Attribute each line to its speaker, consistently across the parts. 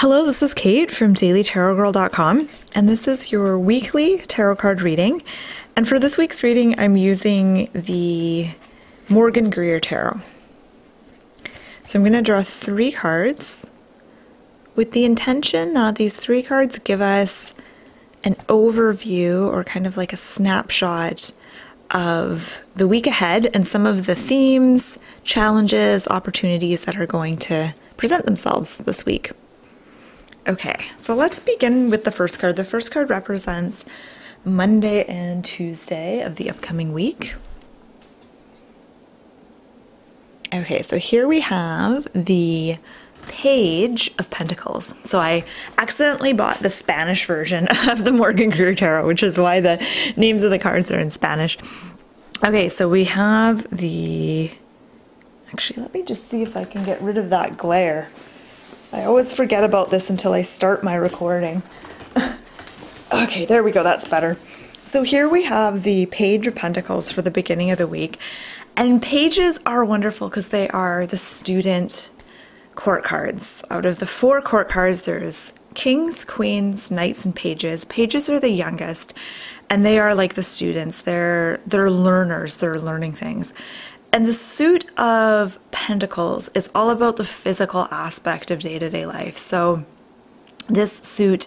Speaker 1: Hello, this is Kate from dailytarotgirl.com, and this is your weekly tarot card reading. And for this week's reading, I'm using the Greer tarot. So I'm going to draw 3 cards with the intention that these 3 cards give us an overview or kind of like a snapshot of the week ahead and some of the themes, challenges, opportunities that are going to present themselves this week. Okay, so let's begin with the first card. The first card represents Monday and Tuesday of the upcoming week. Okay, so here we have the Page of Pentacles. So I accidentally bought the Spanish version of the Greer tarot, which is why the names of the cards are in Spanish. Okay, so we have the... Actually, let me just see if I can get rid of that glare. I always forget about this until I start my recording. Okay, there we go, that's better. So here we have the Page of Pentacles for the beginning of the week. And pages are wonderful because they are the student court cards. Out of the 4 court cards, there's kings, queens, knights, and pages. Pages are the youngest, and they are like the students. They're learners, they're learning things. And the suit of Pentacles is all about the physical aspect of day-to-day life. So this suit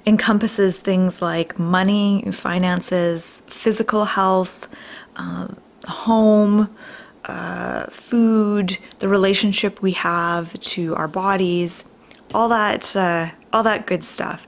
Speaker 1: encompasses things like money, finances, physical health, home, food, the relationship we have to our bodies, all that good stuff.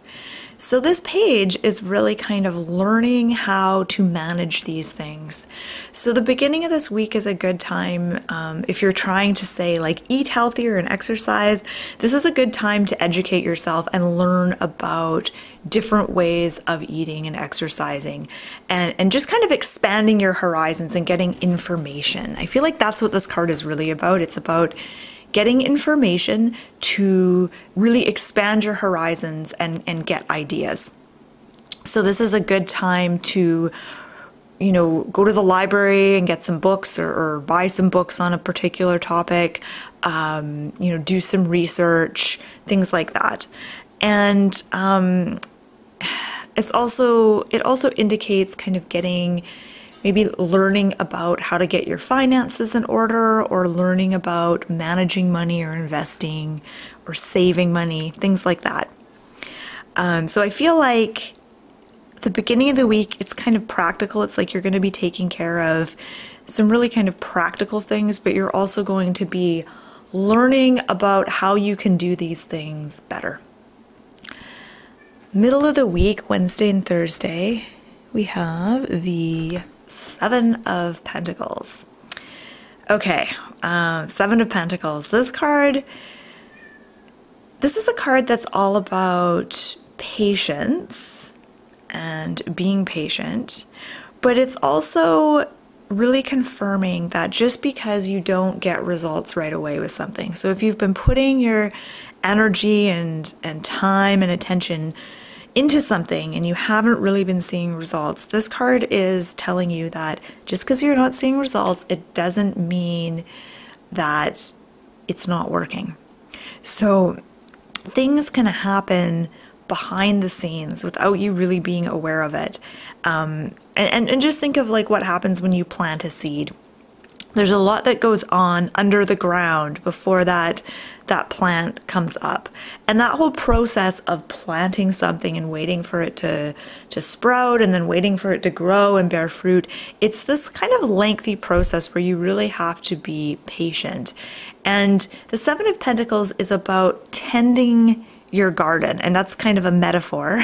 Speaker 1: So this page is really kind of learning how to manage these things. So the beginning of this week is a good time, if you're trying to say like eat healthier and exercise, this is a good time to educate yourself and learn about different ways of eating and exercising and just kind of expanding your horizons and getting information. I feel like that's what this card is really about. It's about getting information to really expand your horizons and get ideas. So this is a good time to, go to the library and get some books or buy some books on a particular topic, do some research, things like that. And it also indicates kind of maybe learning about how to get your finances in order, or learning about managing money or investing or saving money, things like that. So I feel like the beginning of the week, it's kind of practical. It's like you're going to be taking care of some really kind of practical things, but you're also going to be learning about how you can do these things better. Middle of the week, Wednesday and Thursday, we have the 7 of Pentacles. Okay, 7 of Pentacles. This is a card that's all about patience and being patient, but it's also really confirming that just because you don't get results right away with something. So if you've been putting your energy and time and attention into something and you haven't really been seeing results, this card is telling you that just because you're not seeing results, it doesn't mean that it's not working. So things can happen behind the scenes without you really being aware of it. And just think of like what happens when you plant a seed. There's a lot that goes on under the ground before that plant comes up. And that whole process of planting something and waiting for it to sprout and then waiting for it to grow and bear fruit, it's this kind of lengthy process where you really have to be patient. And the 7 of Pentacles is about tending your garden. And that's kind of a metaphor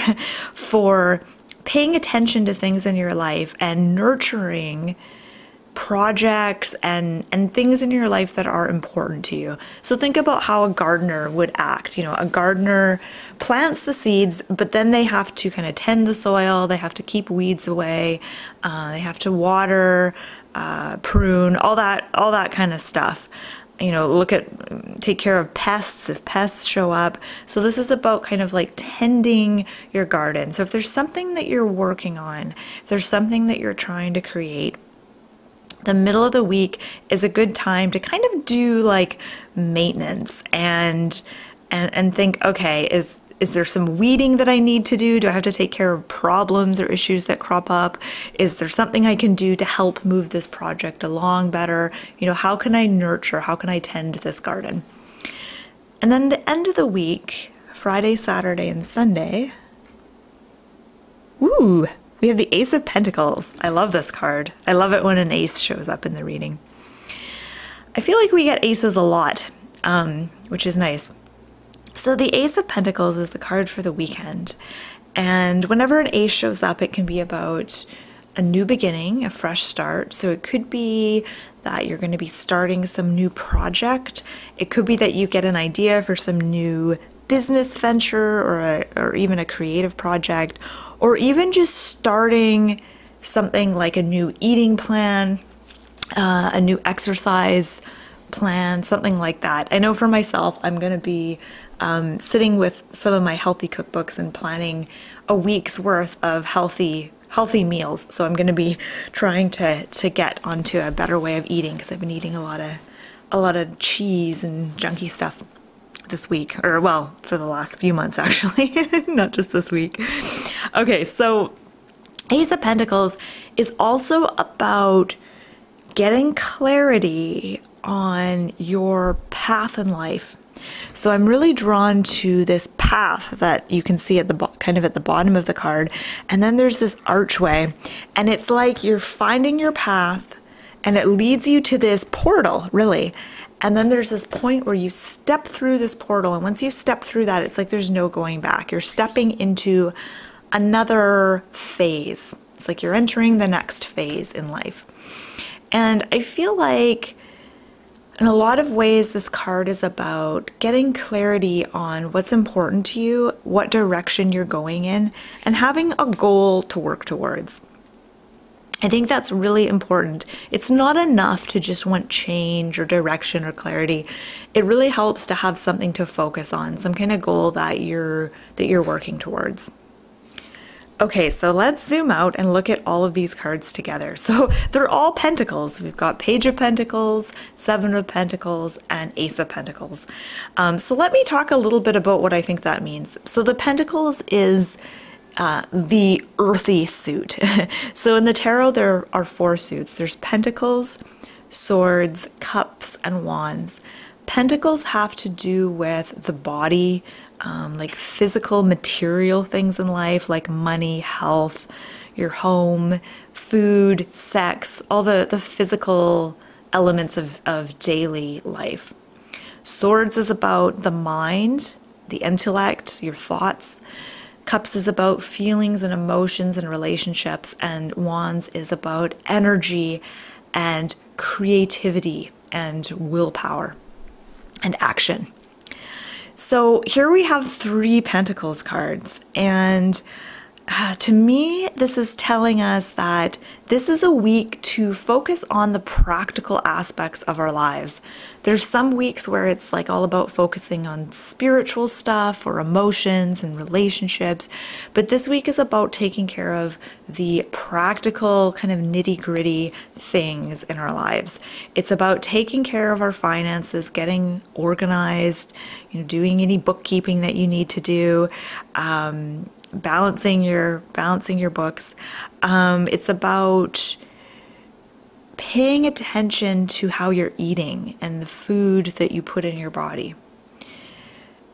Speaker 1: for paying attention to things in your life and nurturing projects and things in your life that are important to you. So think about how a gardener would act. A gardener plants the seeds, but then they have to kind of tend the soil, they have to keep weeds away, they have to water, prune, all that kind of stuff. Take care of pests if pests show up. So this is about kind of like tending your garden. So if there's something that you're working on, if there's something that you're trying to create, the middle of the week is a good time to kind of do like maintenance and and think, okay, is there some weeding that I need to do? Do I have to take care of problems or issues that crop up? Is there something I can do to help move this project along better? You know, how can I nurture? How can I tend this garden? And then the end of the week, Friday, Saturday, and Sunday, ooh, we have the Ace of Pentacles. I love this card. I love it when an ace shows up in the reading. I feel like we get aces a lot, which is nice. So the Ace of Pentacles is the card for the weekend. And whenever an ace shows up, it can be about a new beginning, a fresh start. So it could be that you're going to be starting some new project. It could be that you get an idea for some new business venture or even a creative project, or even just starting something like a new eating plan, a new exercise plan, something like that. I know for myself, I'm going to be sitting with some of my healthy cookbooks and planning a week's worth of healthy meals. So I'm going to be trying to get onto a better way of eating, because I've been eating a lot of cheese and junky stuff this week, or well, for the last few months actually, not just this week. Okay, so Ace of Pentacles is also about getting clarity on your path in life. So I'm really drawn to this path that you can see at the kind of at the bottom of the card, and then there's this archway, and it's like you're finding your path and it leads you to this portal, really. And then there's this point where you step through this portal, and once you step through that, it's like there's no going back. You're stepping into another phase. It's like you're entering the next phase in life. And I feel like in a lot of ways, this card is about getting clarity on what's important to you, what direction you're going in, and having a goal to work towards. I think that's really important. It's not enough to just want change or direction or clarity. It really helps to have something to focus on, some kind of goal that you're working towards. Okay, so let's zoom out and look at all of these cards together. So they're all pentacles. We've got Page of Pentacles, Seven of Pentacles, and Ace of Pentacles. So let me talk a little bit about what I think that means. So the Pentacles is the earthy suit. So in the tarot, there are 4 suits. There's Pentacles, Swords, Cups, and Wands. Pentacles have to do with the body, like physical, material things in life, like money, health, your home, food, sex, all the physical elements of daily life. Swords is about the mind, the intellect, your thoughts. Cups is about feelings and emotions and relationships, and Wands is about energy and creativity and willpower and action. So here we have 3 Pentacles cards, and to me, this is telling us that this is a week to focus on the practical aspects of our lives. There's some weeks where it's like all about focusing on spiritual stuff or emotions and relationships, but this week is about taking care of the practical kind of nitty-gritty things in our lives. It's about taking care of our finances, getting organized, doing any bookkeeping that you need to do, balancing your books. It's about paying attention to how you're eating and the food that you put in your body.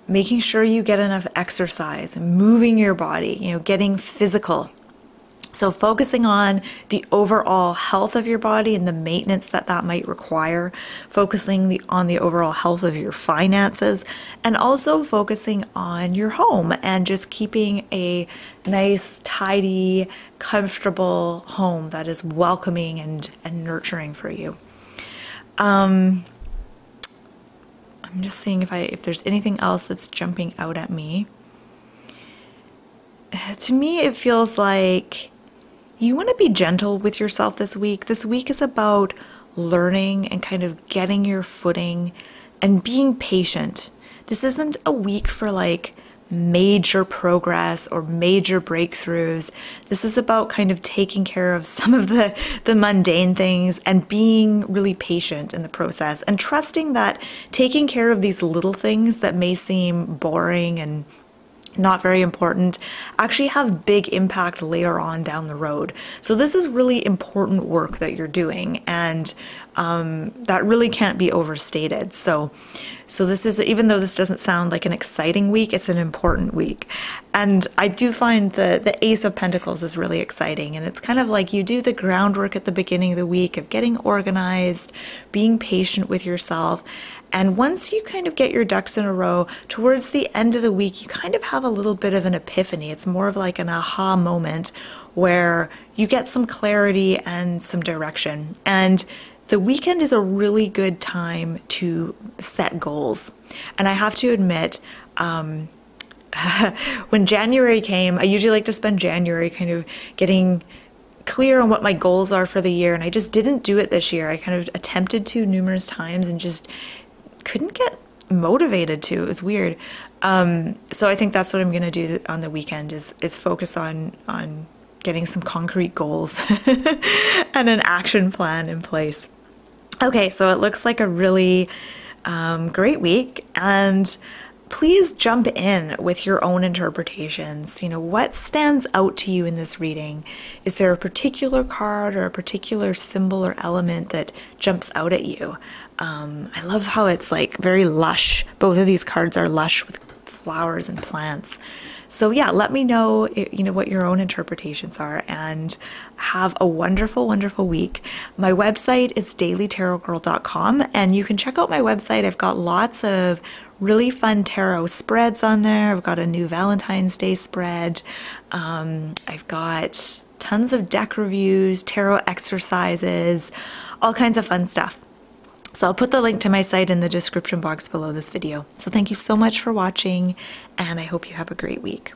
Speaker 1: Making sure you get enough exercise, moving your body, getting physical. So focusing on the overall health of your body and the maintenance that might require, focusing on the overall health of your finances, and also focusing on your home and just keeping a nice, tidy, comfortable home that is welcoming and nurturing for you. I'm just seeing if there's anything else that's jumping out at me. To me, it feels like you want to be gentle with yourself this week. This week is about learning and kind of getting your footing and being patient. This isn't a week for like major progress or major breakthroughs. This is about kind of taking care of some of the mundane things and being really patient in the process and trusting that taking care of these little things that may seem boring and not very important actually have big impact later on down the road. So this is really important work that you're doing, and that really can't be overstated. So this is, even though this doesn't sound like an exciting week, it's an important week. And I do find the Ace of Pentacles is really exciting, and it's kind of like you do the groundwork at the beginning of the week of getting organized, being patient with yourself. And once you kind of get your ducks in a row, towards the end of the week, you kind of have a little bit of an epiphany. It's more of like an aha moment where you get some clarity and some direction. And the weekend is a really good time to set goals. And I have to admit, when January came, I usually like to spend January kind of getting clear on what my goals are for the year. And I just didn't do it this year. I kind of attempted to numerous times and just couldn't get motivated to. It was weird. So I think that's what I'm going to do on the weekend is focus on getting some concrete goals and an action plan in place. Okay, so it looks like a really great week, and please jump in with your own interpretations. You know, what stands out to you in this reading? Is there a particular card or a particular symbol or element that jumps out at you? I love how it's like very lush. Both of these cards are lush with flowers and plants. So yeah, let me know, you know, what your own interpretations are, and have a wonderful, wonderful week. My website is dailytarotgirl.com, and you can check out my website. I've got lots of really fun tarot spreads on there. I've got a new Valentine's Day spread. I've got tons of deck reviews, tarot exercises, all kinds of fun stuff. So I'll put the link to my site in the description box below this video. So thank you so much for watching, and I hope you have a great week.